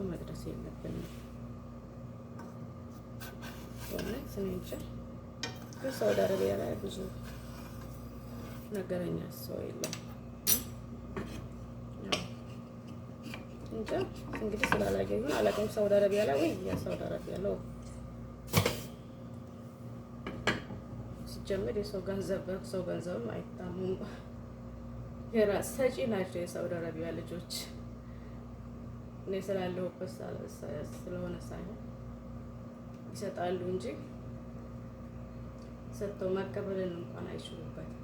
ሰው መድረስ የለብንም። እውነት እኔ እንጃ። ግን ሳውዲ አረቢያ ላይ ብዙ ነገረኛ ሰው የለም። እንጃ እንግዲህ ስላላገኙ አላውቅም። ሳውዲ አረቢያ ላይ ወይ የሳውዲ አረቢያ ላይ ሲጀምር የሰው ገንዘብም አይታሙም። የራስ ሰጪ ናቸው የሳውዲ አረቢያ ልጆች። እኔ ስላለሁበት ስለሆነ ሳይሆን ይሰጣሉ እንጂ ሰጥተው መቀበልን እንኳን አይችሉበትም።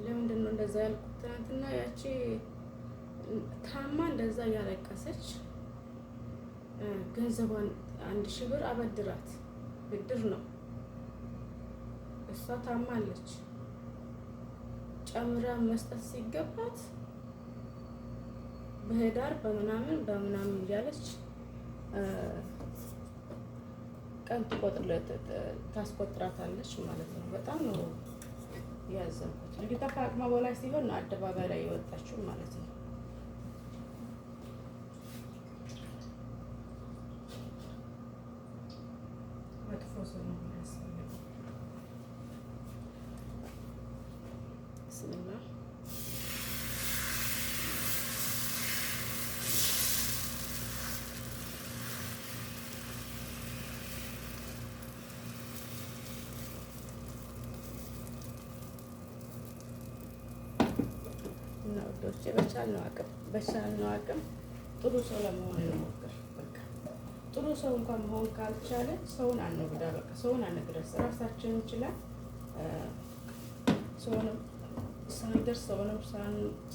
ለምንድን ነው እንደዛ ያልኩት? ትናንትና ያቺ ታማ እንደዛ እያለቀሰች ገንዘቧን 1000 ብር አበድራት፣ ብድር ነው እሷ ታማለች። ጨምራ መስጠት ሲገባት በህዳር በምናምን እያለች ቀን ታስቆጥራታለች ማለት ነው። በጣም ነው ያዘንኩት። ልጅቷ ከአቅሟ በላይ ሲሆን አደባባይ ላይ የወጣችው ማለት ነው። መጥፎ ሰው ነው የሚያስፈልገው። ብስሚላ እና ወዶቼ በቻልነው አቅም ጥሩ ሰው ለመሆን እንሞክር። በቃ ጥሩ ሰው እንኳን መሆን ካልቻለ ሰውን አንጉዳ። በቃ ሰውን አንግደስ። ራሳችንን እንችላለን። ሰውንም ሳንደርስ ሰውንም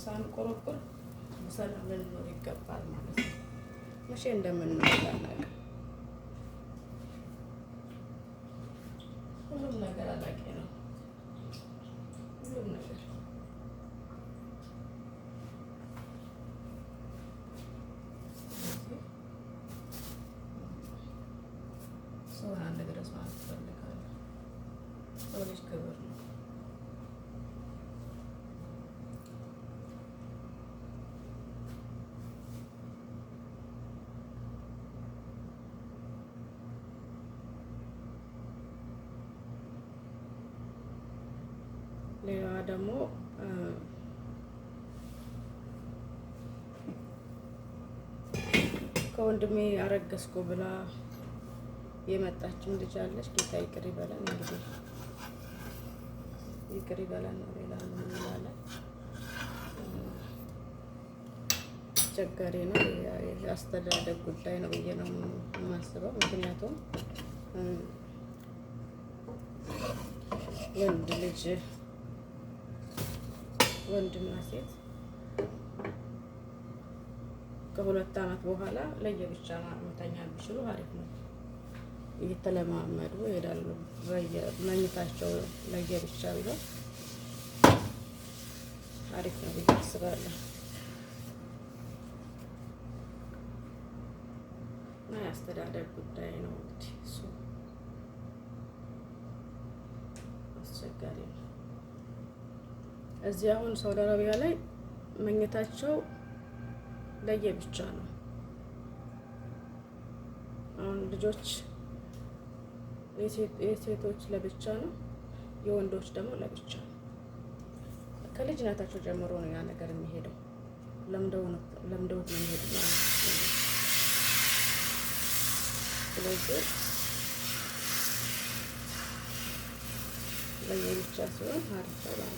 ሳንቆረቁር በሰላም ልንኖር ይገባል ማለት ነው። መቼ እንደምንኖር አናውቅም። ሁሉም ነገር አላቂ ነው። ሁሉም ነገር ሰውን አንድ ድረስ ማለት እፈልጋለሁ። ሰው ልጅ ክብር ነው። ሌላ ደግሞ ከወንድሜ አረገዝኩ ብላ የመጣችም ልጅ አለች። ጌታ ይቅር ይበለን። እንግዲህ ይቅር ይበለን ነው። ሌላ ምን እንላለን? አስቸጋሪ ነው። የአስተዳደግ ጉዳይ ነው ብዬ ነው የማስበው። ምክንያቱም ወንድ ልጅ ወንድና ሴት ከ2 ዓመት በኋላ ለየብቻ መተኛት ቢችሉ አሪፍ ነው። እየተለማመዱ ይሄዳሉ። መኝታቸው ለየብቻ ቢሆን አሪፍ ነው ብዬ አስባለሁ። እና የአስተዳደር ጉዳይ ነው እንግዲህ እሱ አስቸጋሪ ነው። እዚህ አሁን ሳውዲ አረቢያ ላይ መኝታቸው ለየብቻ ነው። አሁን ልጆች የሴቶች ለብቻ ነው፣ የወንዶች ደግሞ ለብቻ ነው። ከልጅነታቸው ጀምሮ ነው ያ ነገር የሚሄደው። ለምደውት ነው የሚሄዱት ማለት ነው። ስለዚህ ለየብቻ ሲሆን አሪፍ ነው።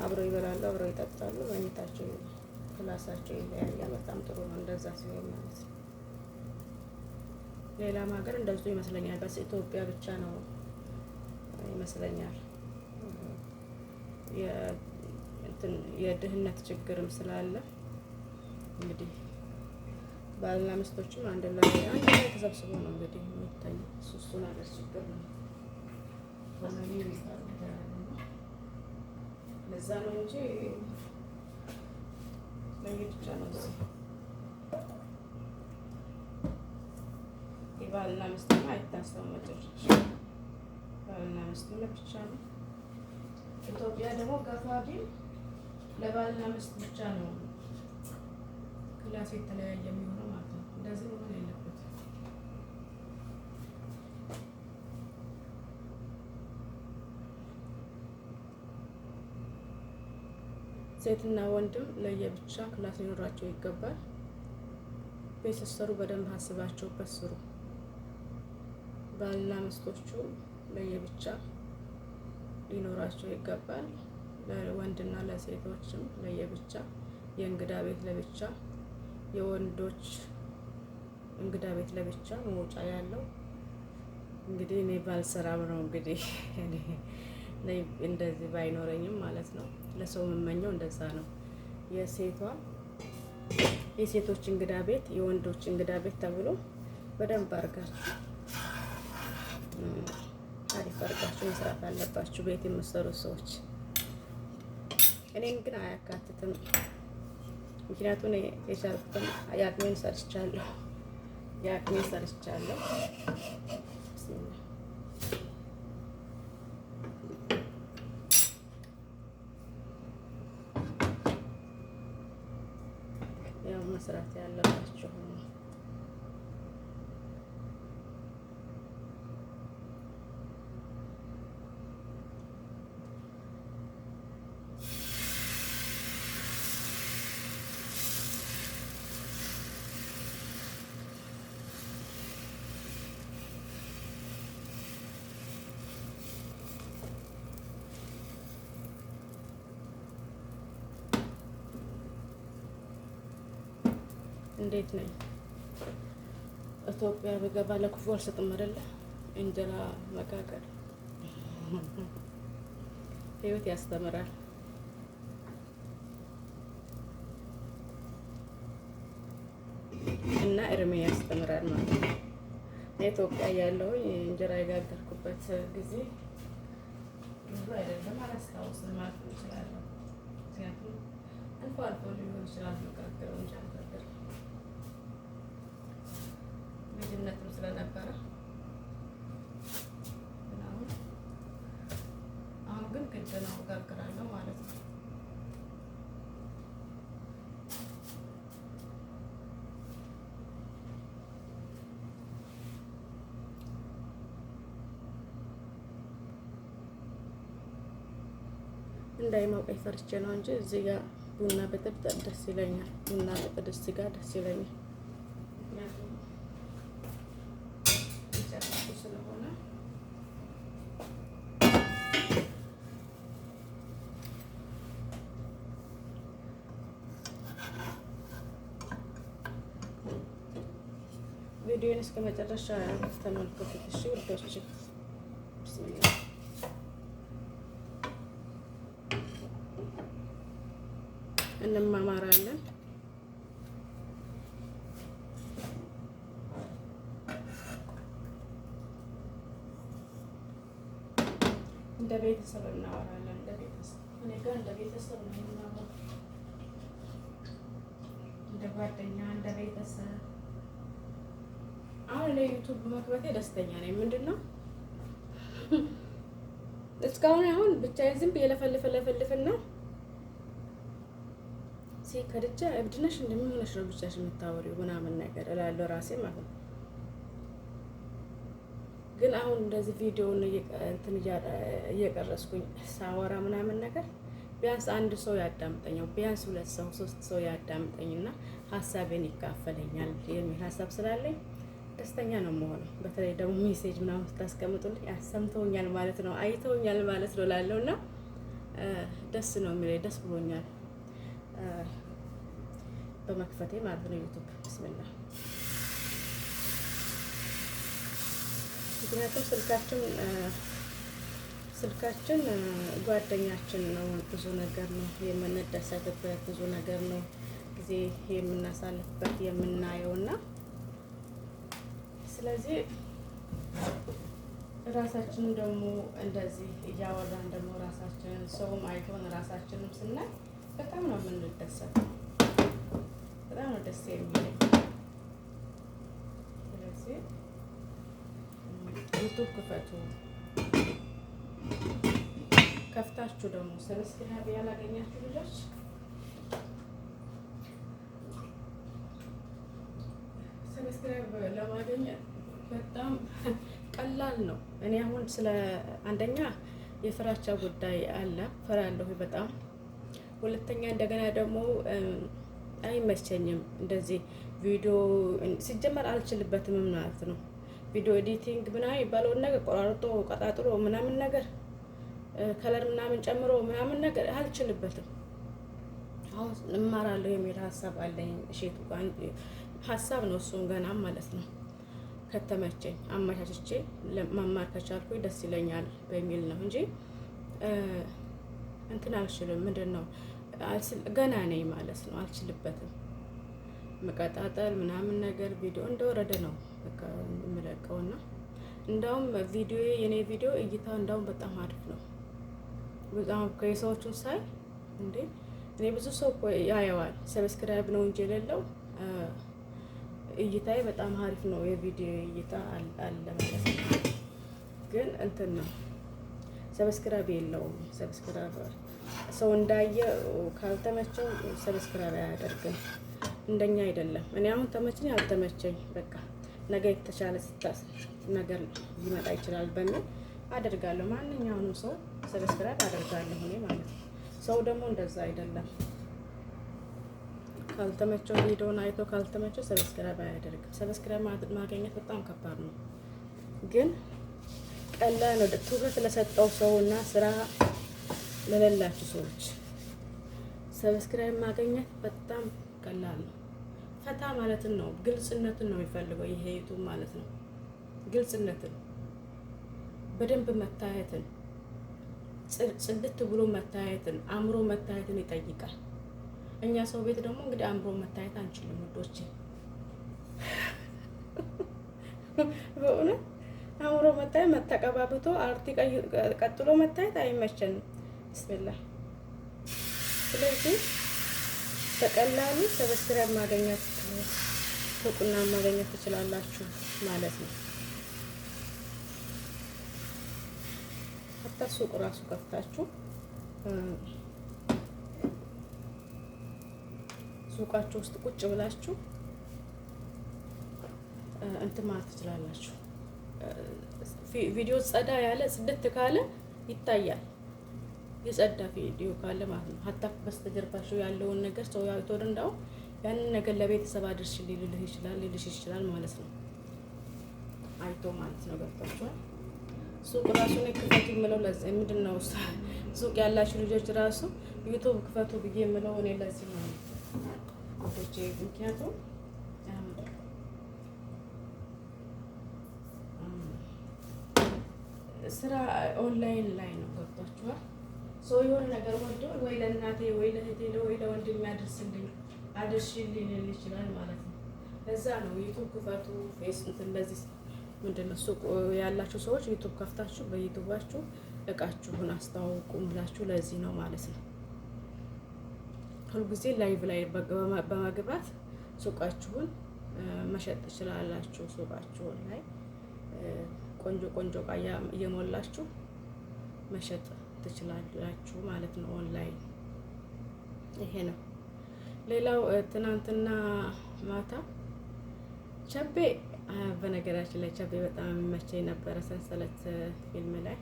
አብረው ይበላሉ፣ አብረው ይጠጣሉ። መኝታቸው ክላሳቸው ይለያያል። በጣም ጥሩ ነው እንደዛ ሲሆን ማለት ነው። ሌላም ሀገር እንደዚሁ ይመስለኛል። በስ ኢትዮጵያ ብቻ ነው ይመስለኛል። የድህነት ችግርም ስላለ እንግዲህ ባልና ሚስቶችም አንድ ላይ ተሰብስበው ነው እንግዲህ የሚታዩ። እሱ ነገር ችግር ነው። ለዛ ነው እንጂ ለየብቻ ነው። የባልና ሚስት አይታሰብም መጨረሻ። ባልና ሚስት ለብቻ ነው። ኢትዮጵያ ደግሞ ገፋ ቢል ለባልና ሚስት ብቻ ነው ክላስ የተለያየ የሚሆነው ማለት ነው። እንደዚህ መሆን የለበትም። ሴትና ወንድም ለየብቻ ክላስ ሊኖራቸው ይገባል። ቤት ስትሰሩ በደንብ አስባችሁበት ስሩ። ባልና ሚስቶቹ ለየብቻ ሊኖራቸው ይገባል። ለወንድና ለሴቶችም ለየብቻ፣ የእንግዳ ቤት ለብቻ፣ የወንዶች እንግዳ ቤት ለብቻ መውጫ ያለው። እንግዲህ እኔ ባልሰራም ነው እንግዲህ እንደዚህ ባይኖረኝም ማለት ነው። ለሰው የምመኘው እንደዛ ነው። የሴቶች እንግዳ ቤት፣ የወንዶች እንግዳ ቤት ተብሎ በደንብ አድርጋችሁ አሪፍ አድርጋችሁ መስራት አለባችሁ ቤት የምትሰሩት ሰዎች። እኔን ግን አያካትትም። ምክንያቱም የቻልኩትን የአቅሜን ሰርቻለሁ። ያው መስራት ያለባችሁ እንዴት ነኝ? ኢትዮጵያ በገባ ለክፉ አልሰጥም አይደለ? እንጀራ መጋገር ህይወት ያስተምራል። እና እርሜ ያስተምራል ማለት ነው። ኢትዮጵያ ያለው እንጀራ የጋገርኩበት ጊዜ ብዙ አይደለም፣ አላስታውስም ማለት እችላለሁ። ምክንያቱም አልፎ አልፎ ሊሆን ይችላል መጋገረው እንጂ አልጋገርም። ልጅነትም ስለነበረ አሁን ግን ግድ ነው እጋግራለሁ ማለት ነው። እንዳይሞቀኝ ፈርቼ ነው እንጂ እዚህ ጋር ቡና ብጥብጥ ደስ ይለኛል። ቡና ብጥብጥ እዚህ ጋር ደስ ይለኛል። ስለሆነ ቪዲዮን እስከ መጨረሻ ተመልከቱት እሺ ውዶች። እንማማራለን። እንደ ቤተሰብ እናወራለን። እንደ ቤተሰብ እኔ ጋር እንደ ቤተሰብ ነው የምናወራው፣ እንደ ጓደኛ፣ እንደ ቤተሰብ። አሁን ለዩቱብ መክበቴ ደስተኛ ነኝ። ምንድን ነው እስካሁን አሁን ብቻዬን ዝም ብዬ ለፈልፍና ከድቻ እብድነሽ እንደምንሆነሽ ነው ብቻሽ የምታወሪው ምናምን ነገር እላለሁ ራሴ ማለት ነው። ግን አሁን እንደዚህ ቪዲዮውን እየቀረስኩኝ ሳወራ ምናምን ነገር ቢያንስ አንድ ሰው ያዳምጠኛው፣ ቢያንስ 2 ሰው 3 ሰው ያዳምጠኝና ሀሳቤን ይካፈለኛል የሚል ሀሳብ ስላለኝ ደስተኛ ነው የምሆነው። በተለይ ደግሞ ሜሴጅ ምናምን ስታስቀምጡልኝ ሰምተውኛል ማለት ነው፣ አይተውኛል ማለት ነው እላለሁ እና ደስ ነው የሚለኝ፣ ደስ ብሎኛል በመክፈቴ ማለት ነው ዩቱብ። ብስምላ። ምክንያቱም ስልካችን ጓደኛችን ነው። ብዙ ነገር ነው የምንደሰትበት፣ ብዙ ነገር ነው ጊዜ የምናሳልፍበት የምናየውና ስለዚህ ራሳችንን ደግሞ እንደዚህ እያወራን ደግሞ ራሳችንን ሰውም አይቶን ራሳችንም ስናይ በጣም ነው የምንደሰተው። በጣም ነው ደስ የሚለኝ። ስለዚህ ዩቱብ ክፈቱ። ከፍታችሁ ደግሞ ሰብስክራይብ ያላገኛችሁ ልጆች ሰብስክራይብ ለማግኘት በጣም ቀላል ነው። እኔ አሁን ስለ አንደኛ የፍራቻ ጉዳይ አለ፣ ፈራለሁ በጣም። ሁለተኛ እንደገና ደግሞ አይመቸኝም እንደዚህ ቪዲዮ ሲጀመር አልችልበትም ማለት ነው። ቪዲዮ ኤዲቲንግ ምናምን የሚባለውን ነገር ቆራርጦ ቀጣጥሎ ምናምን ነገር ከለር ምናምን ጨምሮ ምናምን ነገር አልችልበትም። አሁን እማራለሁ የሚል ሀሳብ አለኝ። እሺቱ ሀሳብ ነው እሱን ገና ማለት ነው። ከተመቸኝ አመቻችቼ መማር ከቻልኩኝ ደስ ይለኛል በሚል ነው እንጂ እንትን አልችልም። ምንድን ነው ገና ነኝ ማለት ነው። አልችልበትም። መቀጣጠል ምናምን ነገር ቪዲዮ እንደወረደ ነው በቃ የምለቀውና እንዳውም የኔ ቪዲዮ እይታ እንዳውም በጣም አሪፍ ነው። በጣም ከሰዎቹን ሳይ እንዴ እኔ ብዙ ሰው ያየዋል። ሰብስክራይብ ነው እንጂ የሌለው እይታዬ በጣም አሪፍ ነው። የቪዲዮ እይታ አለ ማለት ነው። ግን እንትን ነው ሰብስክራይብ የለውም። ሰብስክራይብ ሰው እንዳየ ካልተመቸው ሰብስክራይብ አያደርግም። እንደኛ አይደለም። እኔ አሁን ተመቸኝ አልተመቸኝ በቃ ነገ የተሻለ ነገር ሊመጣ ይችላል በሚል አደርጋለሁ። ማንኛውንም ሰው ሰብስክራይብ አደርጋለሁ እኔ ማለት ነው። ሰው ደግሞ እንደዛ አይደለም። ካልተመቸው ቪዲዮውን አይቶ ካልተመቸው ሰብስክራይብ አያደርግም። ሰብስክራይብ ማግኘት በጣም ከባድ ነው፣ ግን ቀላል ነው። ትኩረት ለሰጠው ሰውና ስራ ለሌላችሁ ሰዎች ሰብስክራይብ ማግኘት በጣም ቀላል ነው። ፈታ ማለትን ነው፣ ግልጽነትን ነው የሚፈልገው ይሄ ዩቱብ ማለት ነው። ግልጽነትን፣ በደንብ መታየትን፣ ጽድት ብሎ መታየትን፣ አምሮ መታየትን ይጠይቃል። እኛ ሰው ቤት ደግሞ እንግዲህ አምሮ መታየት አንችልም ውዶቼ። በእውነት አምሮ መታየት መተቀባብቶ አርቲ ቀጥሎ መታየት አይመቸንም። ብስሚላህ። ስለዚህ በቀላሉ ሰብስክራይብ ማግኘት ሱቅና ማግኘት ትችላላችሁ ማለት ነው። ሀታ ሱቅ ራሱ ከፍታችሁ ሱቃችሁ ውስጥ ቁጭ ብላችሁ እንትን ማለት ትችላላችሁ። ቪዲዮ ጸዳ ያለ ጽድት ካለ ይታያል። የጸዳ ቪዲዮ ካለ ማለት ነው። ሀታ በስተጀርባችሁ ያለውን ነገር ሰው ያይቶ እንዳው ያንን ነገር ለቤተሰብ አድርሽልኝ ልልሽ ይችላል ማለት ነው። አይቶ ማለት ነው። ገብታችኋል? ሱቅ ራሱን ክፈቱ የምለው ለዚህ ምንድን ነው? ሱቅ ያላችሁ ልጆች ራሱ ዩቲዩብ ክፈቱ ብዬ የምለው እኔ ለዚህ ነው። ምክንያቱም ስራ ኦንላይን ላይ ነው። ገብታችኋል? ሰው የሆነ ነገር ወዶ ወይ ለእናቴ ወይ ለእህቴ ወይ ለወንድሜ አድርሽልኝ ሊል ይችላል ማለት ነው። ለዛ ነው ዩቲዩብ ክፈቱ ፌስቡክ እንደዚህ ምንድን ነው ሱቅ ያላችሁ ሰዎች ዩቲዩብ ከፍታችሁ በዩቲዩባችሁ እቃችሁን አስተዋውቁ ብላችሁ ለዚህ ነው ማለት ነው። ሁልጊዜ ላይቭ ላይ በመግባት ሱቃችሁን መሸጥ ትችላላችሁ። ሱቃችሁን ላይ ቆንጆ ቆንጆ እቃ እየሞላችሁ መሸጥ ትችላላችሁ ማለት ነው። ኦንላይን ይሄ ነው። ሌላው ትናንትና ማታ ቸቤ፣ በነገራችን ላይ ቸቤ በጣም የሚመቸኝ ነበረ። ሰንሰለት ፊልም ላይ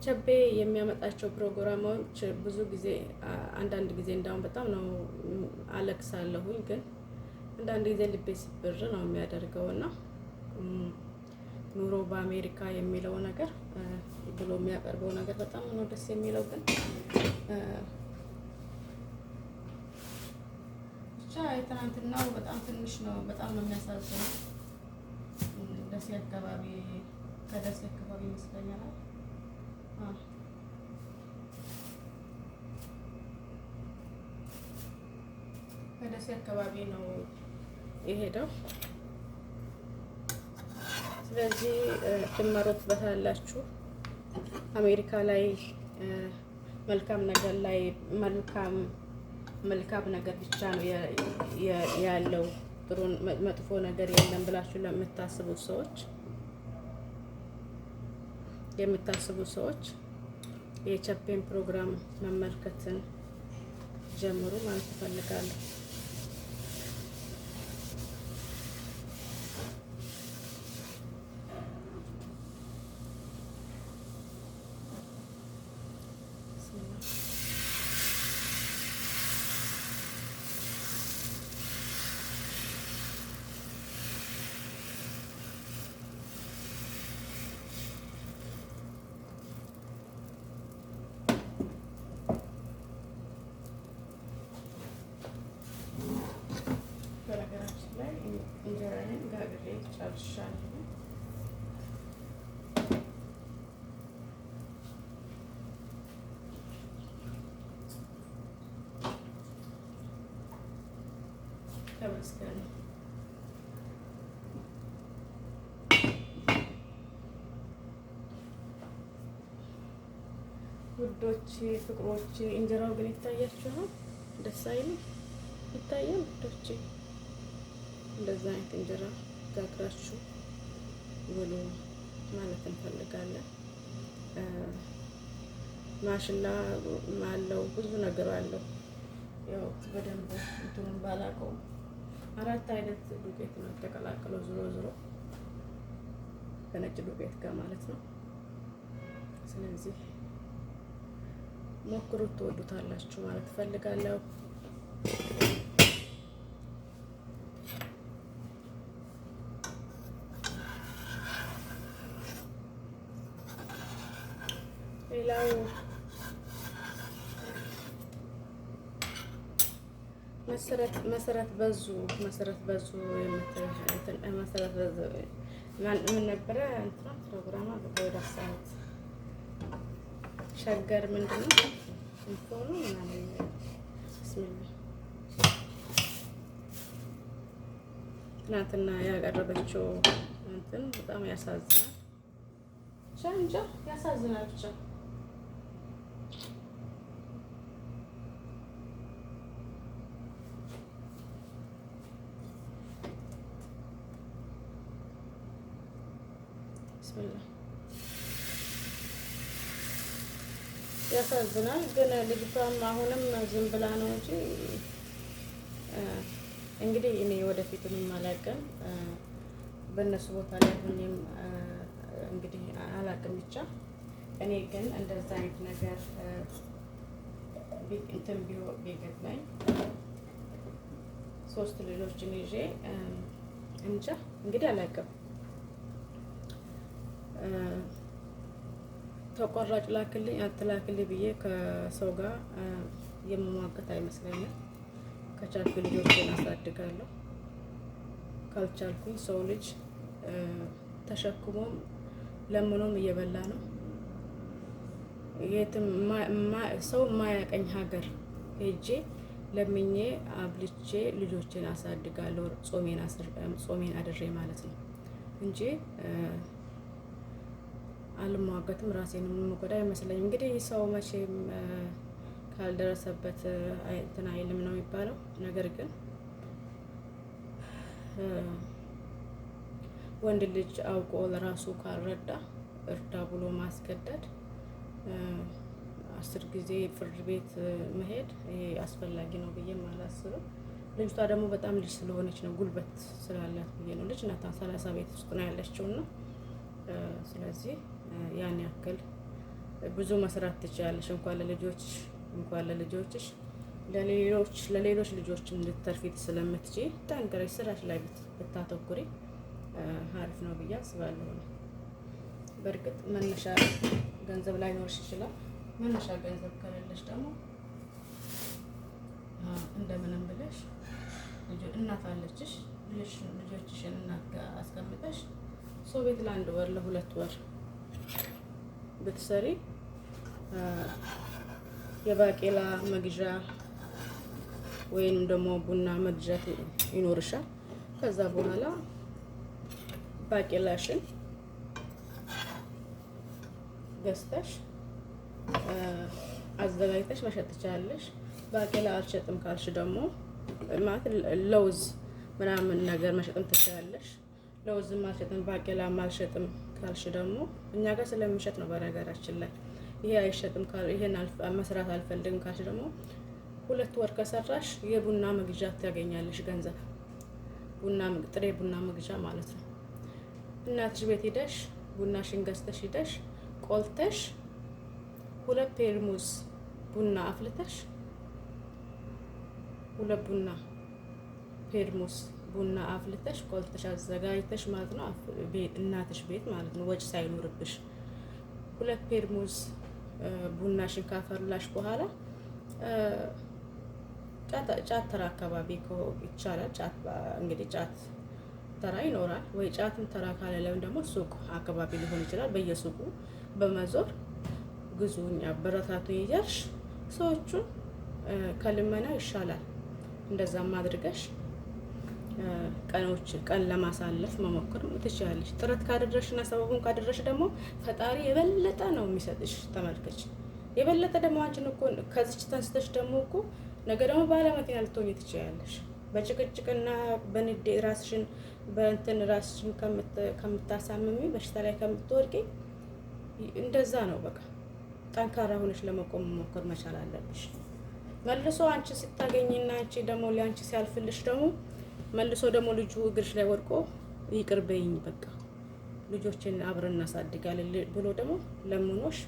ቸቤ የሚያመጣቸው ፕሮግራሞች ብዙ ጊዜ አንዳንድ ጊዜ እንዳውም በጣም ነው አለቅሳለሁኝ፣ ግን አንዳንድ ጊዜ ልቤ ስብር ነው የሚያደርገው እና ኑሮ በአሜሪካ የሚለው ነገር ብሎ የሚያቀርበው ነገር በጣም ነው ደስ የሚለው። ግን ብቻ የትናንትናው በጣም ትንሽ ነው፣ በጣም ነው የሚያሳዝነው። ደሴ አካባቢ ከደሴ አካባቢ ይመስለኛል ከደሴ አካባቢ ነው የሄደው። ስለዚህ ትመሩበታላችሁ። አሜሪካ ላይ መልካም ነገር ላይ መልካም ነገር ብቻ ነው ያለው፣ ጥሩ መጥፎ ነገር የለም ብላችሁ የምታስቡ ሰዎች የቸፔን ፕሮግራም መመልከትን ጀምሩ ማለት እፈልጋለሁ። ተመስገን ነው። ውዶች ፍቅሮች፣ እንጀራው ግን ይታያችኋል? ደስ አይልም? ይታያል ውዶች? እንደዛ አይነት እንጀራ ጋግራችሁ ብሉ ማለት እንፈልጋለን። ማሽላ አለው ብዙ ነገር አለው። ያው በደንብ እንትኑን ባላውቀውም 4 አይነት ዱቄት ነው ተቀላቅሎ ዞሮ ከነጭ ዱቄት ጋር ማለት ነው። ስለዚህ ሞክሩት፣ ትወዱታላችሁ ማለት እፈልጋለሁ። ሌላው መሰረት በዙ ምን ነበረ እንትና ፕሮግራማ በወዳሳት ሸገር ምንድነው ኢንፎኑ ምናምን ብስሚላ ትናንትና ያቀረበችው እንትን በጣም ያሳዝናል። እንጃ ያሳዝናል ብቻ። ያሳዝናል። ግን ልጅቷም አሁንም ዝም ብላ ነው እንጂ እንግዲህ እኔ ወደፊትም አላውቅም፣ በእነሱ ቦታ ላይ ሆኜም እንግዲህ አላውቅም። ብቻ እኔ ግን እንደዛ አይነት ነገር እንትን ቢገጥመኝ 3 ልጆችን ይዤ እንጃ እንግዲህ አላውቅም። ተቆራጭ ላክልኝ አትላክልኝ ብዬ ከሰው ጋር የምሟገት አይመስለኝም። ከቻልኩ ልጆችን አሳድጋለሁ፣ ካልቻልኩኝ ሰው ልጅ ተሸክሞም ለምኖም እየበላ ነው። የትም ሰው የማያቀኝ ሀገር ሄጄ ለምኜ አብልቼ ልጆችን አሳድጋለሁ፣ ጾሜን አድሬ ማለት ነው እንጂ አልሟገትም። ራሴን የምጎዳ አይመስለኝም። እንግዲህ ሰው መቼም ካልደረሰበት እንትን አይልም ነው የሚባለው። ነገር ግን ወንድ ልጅ አውቆ ለራሱ ካልረዳ እርዳ ብሎ ማስገደድ 10 ጊዜ ፍርድ ቤት መሄድ ይሄ አስፈላጊ ነው ብዬ አላስብም። ልጅቷ ደግሞ በጣም ልጅ ስለሆነች ነው፣ ጉልበት ስላላት ብዬ ነው። ልጅ ናት፣ 30 ቤት ውስጥ ነው ያለችውና ስለዚህ ያን ያክል ብዙ መስራት ትችላለሽ። እንኳን ለልጆችሽ ለሌሎች ልጆች እንድትተርፊ ስለምትችይ ጠንክረሽ ስራሽ ላይ ብታተኩሪ አሪፍ ነው ብዬ አስባለሁ። በእርግጥ መነሻ ገንዘብ ላይኖርሽ ይችላል። መነሻ ገንዘብ ከሌለሽ ደግሞ እንደምንም ብለሽ እናት አለችሽ፣ ልጆችሽን እናት ጋር አስቀምጠሽ ሰው ቤት ለ1 ወር ለ2 ወር ብትሰሪ የባቄላ መግዣ ወይም ደግሞ ቡና መግዣ ይኖርሻል። ከዛ በኋላ ባቄላሽን ገዝተሽ አዘጋጅተሽ መሸጥ ትችላለሽ። ባቄላ አልሸጥም ካልሽ ደግሞ ማለት ለውዝ ምናምን ነገር መሸጥም ትችላለሽ። ለውዝም አልሸጥም ባቄላም አልሸጥም ካልሽ ደግሞ እኛ ጋር ስለሚሸጥ ነው። በነገራችን ላይ ይሄ አይሸጥም ይሄን መስራት አልፈልግም ካልሽ ደግሞ 2 ወር ከሰራሽ የቡና መግዣ ታገኛለሽ። ገንዘብ ጥሬ ቡና መግዣ ማለት ነው። እናትሽ ቤት ሄደሽ ቡናሽን ገዝተሽ ሄደሽ ቆልተሽ 2 ፔርሙዝ ቡና አፍልተሽ 2 ቡና ፔርሙዝ ቡና አፍልተሽ ቆልተሽ አዘጋጅተሽ ማለት ነው። እናትሽ ቤት ማለት ነው፣ ወጭ ሳይኖርብሽ 2 ፔርሙዝ ቡናሽን ካፈላሽ በኋላ ጫት ተራ አካባቢ ይቻላል። ጫት እንግዲህ ጫት ተራ ይኖራል ወይ? ጫትም ተራ ካለለም ደግሞ ሱቅ አካባቢ ሊሆን ይችላል። በየሱቁ በመዞር ግዙኝ አበረታቱ እያልሽ ሰዎቹን ከልመና ይሻላል። እንደዛም አድርገሽ ቀን ለማሳለፍ መሞከር ትችላለሽ። ጥረት ካደረሽና ሰበቡን ካደረሽ ደግሞ ፈጣሪ የበለጠ ነው የሚሰጥሽ። ተመልከች፣ የበለጠ ደግሞ አንቺን እኮ ከዚች ተንስተሽ ደግሞ እኮ ነገ ደግሞ ባለመኪና ልትሆኚ ትችላለሽ። በጭቅጭቅና በንዴ ራስሽን ከምታሳምሚ በሽታ ላይ ከምትወድቂ እንደዛ ነው። በቃ ጠንካራ ሆነሽ ለመቆም መሞከር መቻል አለብሽ። መልሶ አንቺ ስታገኝና አንቺ ደግሞ ሊያንቺ ሲያልፍልሽ ደግሞ መልሶ ደግሞ ልጁ እግርሽ ላይ ወድቆ ይቅር በይኝ በቃ ልጆችን አብረን እናሳድጋለን ብሎ ደግሞ ለምኖሽ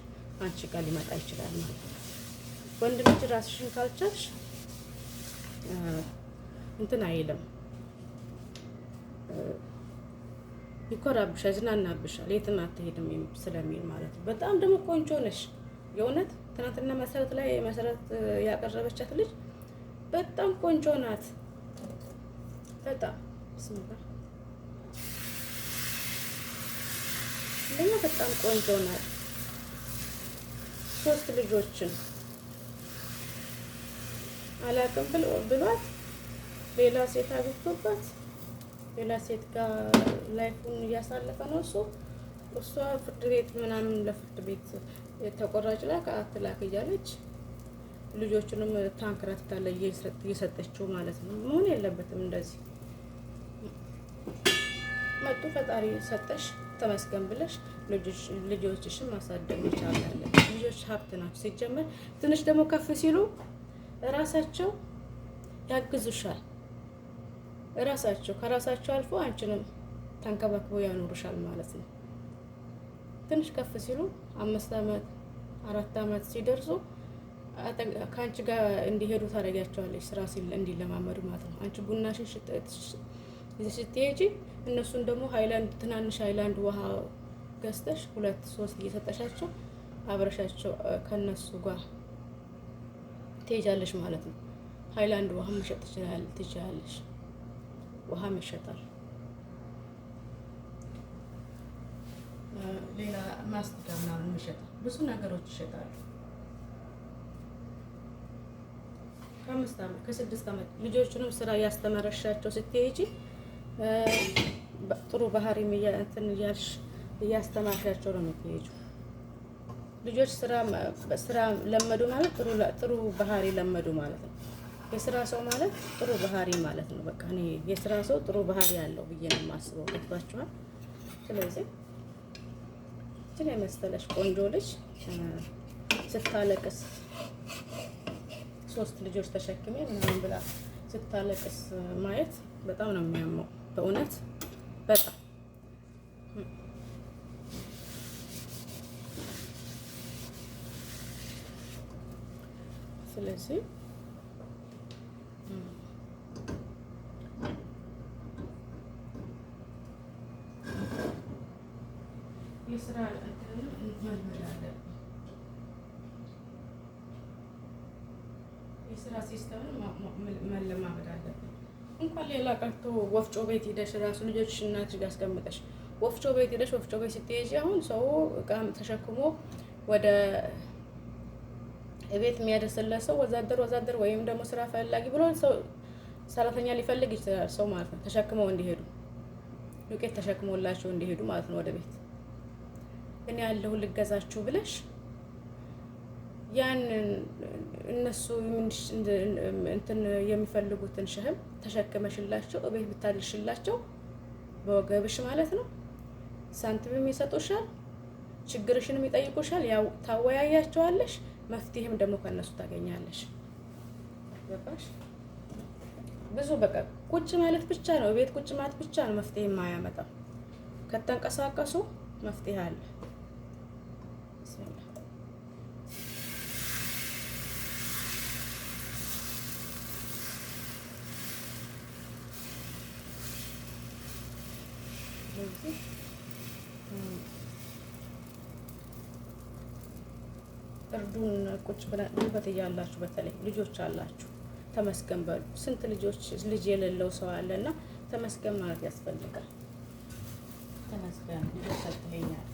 አንቺ ጋር ሊመጣ ይችላል ማለት ነው። ወንድ ልጅ ራስሽን ካልቻልሽ እንትን አይልም፣ ይኮራብሻል፣ ዝናናብሻል፣ የትም አትሄድም ስለሚል ማለት ነው። በጣም ደግሞ ቆንጆ ነሽ የእውነት። ትናንትና መሰረት ላይ መሰረት ያቀረበቻት ልጅ በጣም ቆንጆ ናት። በጣም ስምባ በጣም ቆንጆ ናት። 3 ልጆችን አላውቅም ብሏት ሌላ ሴት አግብቶባት ሌላ ሴት ጋር ላይፉን እያሳለፈ ነው እሷ ፍርድ ቤት ምናምን ለፍርድ ቤት ተቆራጭ ላክ እያለች ልጆቹንም ታንክራት ታለ እየሰጠችው ማለት ነው። መሆን የለበትም እንደዚህ። መጡ ፈጣሪ ሰጠሽ ተመስገን ብለሽ ልጆችሽን ማሳደግ መቻል አለብሽ። ልጆች ሀብት ናቸው ሲጀመር። ትንሽ ደግሞ ከፍ ሲሉ ራሳቸው ያግዙሻል። ከራሳቸው አልፎ አንቺንም ተንከባክበው ያኖሩሻል ማለት ነው። ትንሽ ከፍ ሲሉ 5 ዓመት 4 ዓመት ሲደርሱ ከአንቺ ጋር እንዲሄዱ ታደርጊያቸዋለሽ፣ ስራ እንዲለማመዱ ማለት ነው። አንቺ ቡናሽን ስትሄጂ እነሱን ደግሞ ትናንሽ ሃይላንድ ውሃ ገዝተሽ 2-3 እየሰጠሻቸው አብረሻቸው ከነሱ ጋር ትሄጃለሽ ማለት ነው። ሃይላንድ ውሃ መሸጥ ትችላለሽ። ውሃም ይሸጣል። ሌላ ማስቲካ ምናምን ይሸጣል። ብዙ ነገሮች ይሸጣሉ። ከ5 ዓመት ከ6 ዓመት ልጆቹንም ስራ እያስተማረሻቸው ስትሄጂ ጥሩ ባህሪ እያልሽ እያስተማርሻቸው ነው የምትሄጂው። ልጆች ስራ ለመዱ ማለት ጥሩ ባህሪ ለመዱ ማለት ነው። የስራ ሰው ማለት ጥሩ ባህሪ ማለት ነው። በቃ እኔ የስራ ሰው ጥሩ ባህሪ ያለው ብዬ ነው የማስበው። ገባችኋል? ስለዚህ እችን የመሰለሽ ቆንጆ ልጅ ስታለቅስ 3 ልጆች ተሸክሜ ምናምን ብላ ስታለቅስ ማየት በጣም ነው የሚያመው በእውነት በጣም። ስለዚህ የስራ መልመድ አለብን። የስራ ሲስተምን መለማመድ አለብን። እንኳን ሌላ ቀርቶ ወፍጮ ቤት ሄደሽ ራሱ ልጆችሽ እናትሽ ጋር አስቀምጠሽ ወፍጮ ቤት ሄደሽ ወፍጮ ቤት ስትሄጂ አሁን ሰው እቃም ተሸክሞ ወደ ቤት የሚያደርስለት ሰው ወዛደር ወይም ደግሞ ስራ ፈላጊ ብሎ ሰው ሰራተኛ ሊፈልግ ይችላል ሰው ማለት ነው። ተሸክመው እንዲሄዱ ዱቄት ተሸክሞላቸው እንዲሄዱ ማለት ነው ወደ ቤት። እኔ ያለሁ ልገዛችሁ ብለሽ ያንን እነሱ እንትን የሚፈልጉትን ሸህም ተሸክመሽላቸው እቤት ብታልሽላቸው በወገብሽ ማለት ነው። ሳንቲምም ይሰጡሻል፣ ችግርሽንም ይጠይቁሻል፣ ያው ታወያያቸዋለሽ። መፍትሄም ደግሞ ከነሱ ታገኛለሽ። ገባሽ? ብዙ በቃ ቁጭ ማለት ብቻ ነው፣ ቤት ቁጭ ማለት ብቻ ነው መፍትሄ የማያመጣው። ከተንቀሳቀሱ መፍትሄ አለ። እርዱን። ቁጭ ብለን ጉልበት እያላችሁ በተለይ ልጆች አላችሁ ተመስገን በሉ። ስንት ልጅ የሌለው ሰው አለና ተመስገን ማለት ያስፈልጋል። ተመስገን ልጆች ሰጥተኸኛል፣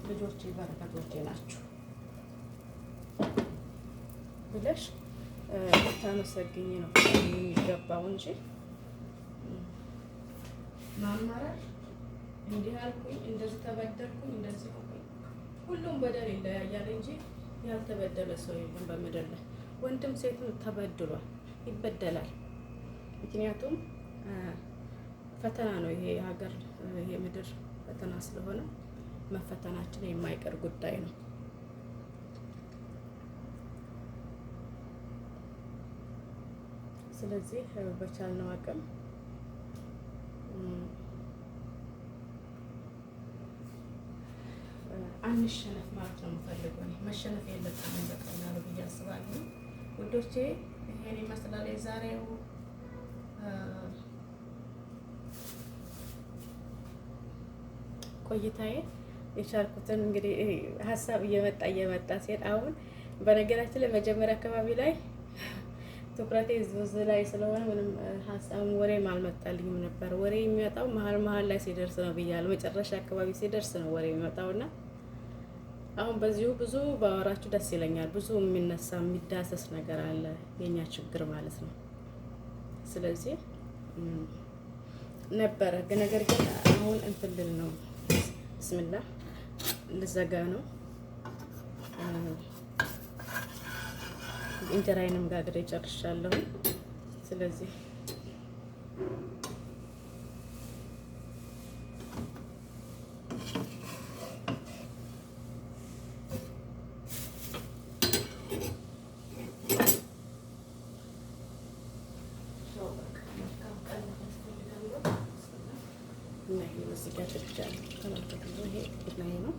ልጆቼ በረከቶቼ ናችሁ ብለሽ ልታመሰግኝ ነው የሚገባው እንጂ ማማረር እንዲህ አልኩኝ፣ እንደዚህ ተበደልኩኝ፣ እንደዚህ ሆንኩኝ። ሁሉም በደል ይለያያል እንጂ ያልተበደለ ሰው የለም በምድር ላይ። ወንድም ሴትም ተበድሏል፣ ይበደላል። ምክንያቱም ፈተና ነው ይሄ ሀገር፣ ይሄ ምድር ፈተና ስለሆነ መፈተናችን የማይቀር ጉዳይ ነው። ስለዚህ በቻልነው አቅም አንሸነፍ ማለት ነው የምፈልገው። መሸነፍ የለብንም በቀላሉ ብዬ አስባለሁ ውዶቼ። ይሄን ይመስላል የዛሬው ቆይታዬ። የቻልኩትን እንግዲህ ሀሳብ እየመጣ ሲሄድ አሁን በነገራችን ላይ መጀመሪያ አካባቢ ላይ ትኩረቴ እዚህ ላይ ስለሆነ ምንም ሀሳብም ወሬም አልመጣልኝም ነበር። ወሬ የሚመጣው መሀል ላይ ሲደርስ ነው ብያለሁ። መጨረሻ አካባቢ ሲደርስ ነው ወሬ የሚመጣውና አሁን በዚሁ ብዙ ባወራችሁ ደስ ይለኛል። ብዙ የሚነሳ የሚዳሰስ ነገር አለ፣ የኛ ችግር ማለት ነው። ስለዚህ ነበረ ግን ነገር ግን አሁን እንትን ልል ነው። ብስምላ ልዘጋ ነው። እንጀራዬንም ጋግሬ ጨርሻለሁ። ስለዚህ እና ይሄ ነው